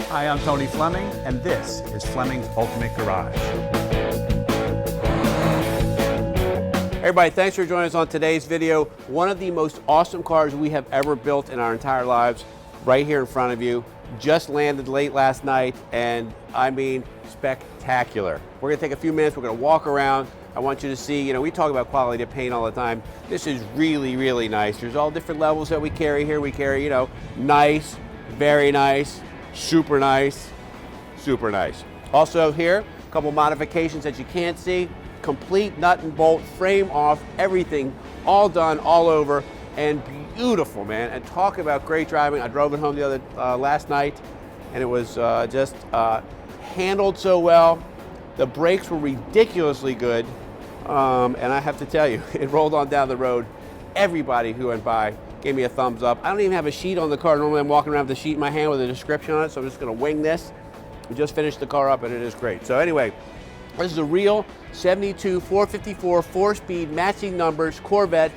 Hi, I'm Tony Fleming, and this is Fleming's Ultimate Garage. Hey everybody, thanks for joining us on today's video. One of the most awesome cars we have ever built in our entire lives, right here in front of you. Just landed late last night, and I mean spectacular. We're gonna take a few minutes, we're gonna walk around. I want you to see, you know, we talk about quality of paint all the time. This is really, really nice. There's all different levels that we carry here. We carry, you know, nice, very nice, super nice, super nice. Also here, a couple modifications that you can't see. Complete nut and bolt, frame off, everything, all done, all over, and beautiful, man. And talk about great driving. I drove it home the other last night, and it was just handled so well. The brakes were ridiculously good. And I have to tell you, it rolled on down the road. Everybody who went by gave me a thumbs up. I don't even have a sheet on the car. Normally I'm walking around with a sheet in my hand with a description on it, so I'm just gonna wing this. We just finished the car up and it is great. So anyway, this is a real 72 454 4-speed matching numbers Corvette,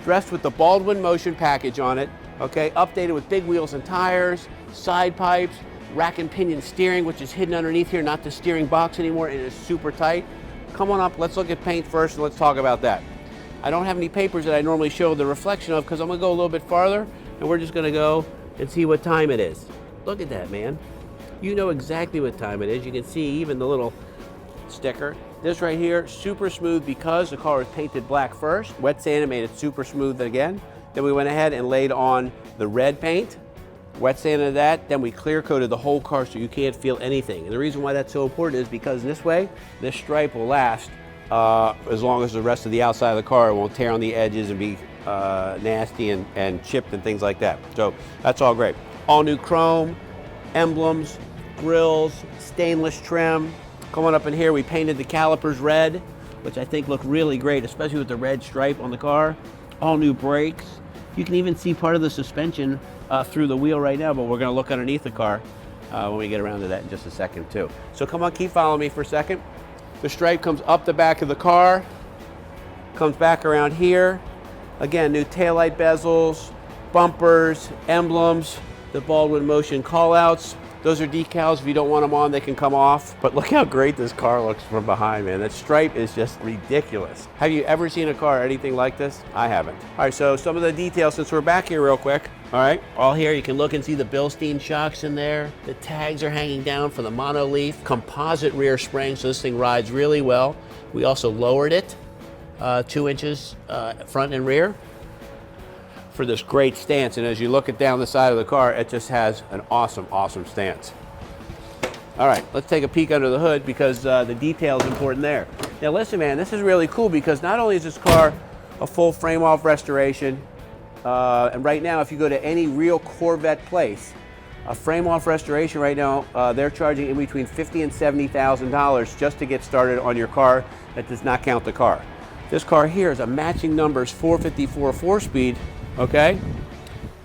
dressed with the Baldwin Motion package on it, okay? Updated with big wheels and tires, side pipes, rack and pinion steering, which is hidden underneath here, not the steering box anymore. It is super tight. Come on up, let's look at paint first and let's talk about that. I don't have any papers that I normally show the reflection of because I'm gonna go a little bit farther and we're just gonna go and see what time it is. Look at that, man. You know exactly what time it is. You can see even the little sticker. This right here, super smooth because the car was painted black first. Wet sanded made it super smooth again. Then we went ahead and laid on the red paint. Wet sanded that, then we clear coated the whole car so you can't feel anything. And the reason why that's so important is because this way, this stripe will last as long as the rest of the outside of the car won't tear on the edges and be nasty and chipped and things like that. So that's all great. All new chrome, emblems, grills, stainless trim. Coming up in here, we painted the calipers red, which I think look really great, especially with the red stripe on the car. All new brakes. You can even see part of the suspension through the wheel right now, but we're gonna look underneath the car when we get around to that in just a second too. So come on, keep following me for a second. The stripe comes up the back of the car, comes back around here. Again, new taillight bezels, bumpers, emblems, the Baldwin Motion callouts. Those are decals. If you don't want them on, they can come off. But look how great this car looks from behind, man. That stripe is just ridiculous. Have you ever seen a car anything like this? I haven't. All right, so some of the details, since we're back here real quick. All right, all here, you can look and see the Bilstein shocks in there. The tags are hanging down for the monoleaf. Composite rear spring, so this thing rides really well. We also lowered it 2 inches front and rear for this great stance. And as you look it down the side of the car, it just has an awesome, awesome stance. All right, let's take a peek under the hood because the detail is important there. Now listen, man, this is really cool because not only is this car a full frame off restoration, and right now if you go to any real Corvette place, a frame off restoration right now, they're charging in between $50,000 and $70,000 just to get started on your car. That does not count the car. This car here is a matching numbers 454 4-speed. Okay,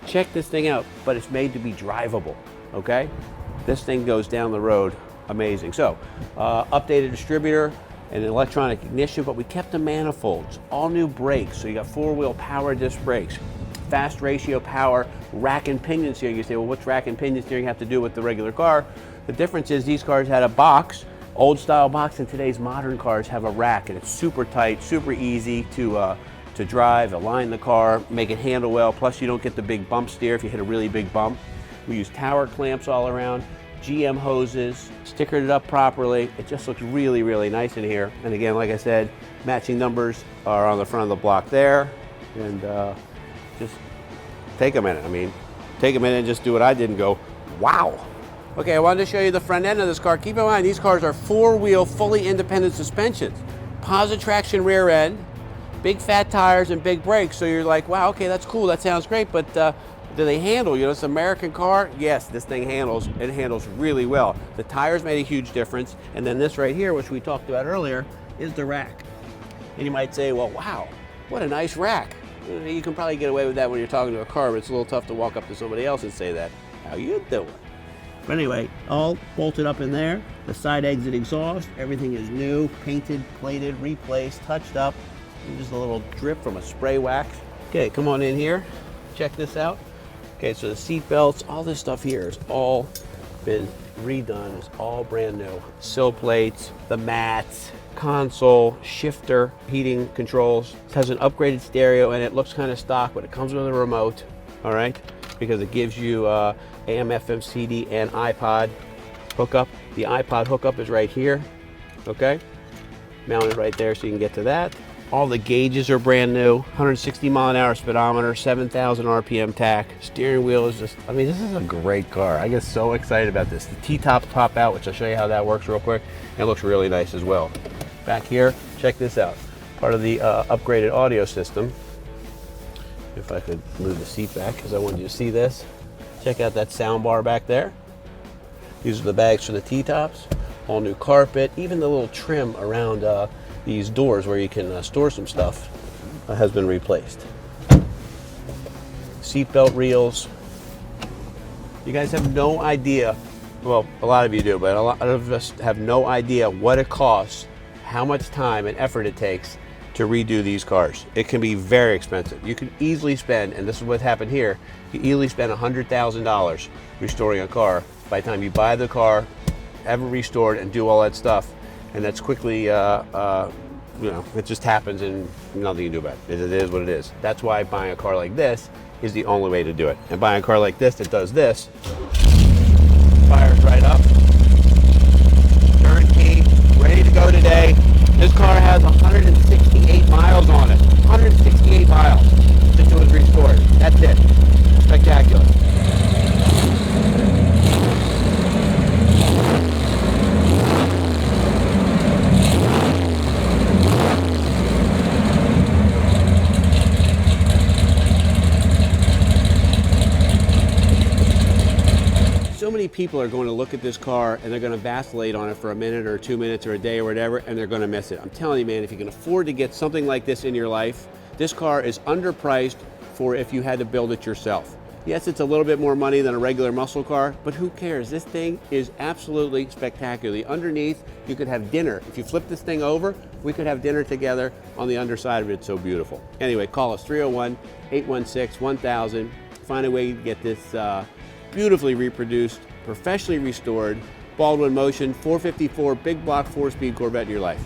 check this thing out, but it's made to be drivable, okay? This thing goes down the road, amazing. So, updated distributor and electronic ignition, but we kept the manifolds, all new brakes, so you got 4-wheel power disc brakes, fast ratio power, rack and pinion steering. You say, well, what's rack and pinion steering have to do with the regular car? The difference is these cars had a box, old style box, and today's modern cars have a rack, and it's super tight, super easy to drive, align the car, make it handle well, plus you don't get the big bump steer if you hit a really big bump. We use tower clamps all around, GM hoses, stickered it up properly. It just looks really, really nice in here. And again, like I said, matching numbers are on the front of the block there. And just take a minute. I mean, take a minute and just do what I did and go, wow. Okay, I wanted to show you the front end of this car. Keep in mind, these cars are 4-wheel, fully independent suspensions. Posi-Traction rear end, big fat tires and big brakes, so you're like, wow, okay, that's cool, that sounds great, but do they handle? You know, it's an American car. Yes, this thing handles. It handles really well. The tires made a huge difference, and then this right here, which we talked about earlier, is the rack. And you might say, well, wow, what a nice rack. You can probably get away with that when you're talking to a car, but it's a little tough to walk up to somebody else and say that. How you doing? But anyway, all bolted up in there. The side exit exhaust, everything is new, painted, plated, replaced, touched up. Just a little drip from a spray wax. Okay, come on in here. Check this out. Okay, so the seat belts, all this stuff here has all been redone. It's all brand new. Sill plates, the mats, console, shifter, heating controls. It has an upgraded stereo and it looks kind of stock, but it comes with a remote, all right? Because it gives you AM, FM, CD, and iPod hookup. The iPod hookup is right here, okay? Mounted right there so you can get to that. All the gauges are brand new. 160 mile an hour speedometer, 7,000 RPM tach. Steering wheel is just, I mean, this is a great car. I get so excited about this. The T-tops pop out, which I'll show you how that works real quick. And it looks really nice as well. Back here, check this out. Part of the upgraded audio system. If I could move the seat back because I wanted you to see this. Check out that sound bar back there. These are the bags for the T-tops. All new carpet, even the little trim around these doors where you can store some stuff has been replaced. Seatbelt reels. You guys have no idea, well, a lot of you do, but a lot of us have no idea what it costs, how much time and effort it takes to redo these cars. It can be very expensive. You can easily spend, and this is what happened here, you easily spend $100,000 restoring a car by the time you buy the car, have it restored, and do all that stuff. And that's quickly, you know, it just happens and nothing you can do about it. It is what it is. That's why buying a car like this is the only way to do it. And buying a car like this that does this, fires right up, turnkey, ready to go today. This car has 168 miles on it. 168 miles since it was restored. That's it. Spectacular. So many people are going to look at this car and they're going to vacillate on it for a minute or 2 minutes or a day or whatever, and they're going to miss it. I'm telling you, man, if you can afford to get something like this in your life, this car is underpriced for if you had to build it yourself. Yes, it's a little bit more money than a regular muscle car, but who cares? This thing is absolutely spectacular. Underneath, you could have dinner. If you flip this thing over, we could have dinner together on the underside of it. It's so beautiful. Anyway, call us 301-816-1000. Find a way to get this beautifully reproduced, professionally restored Baldwin Motion 454 big block 4-speed Corvette in your life.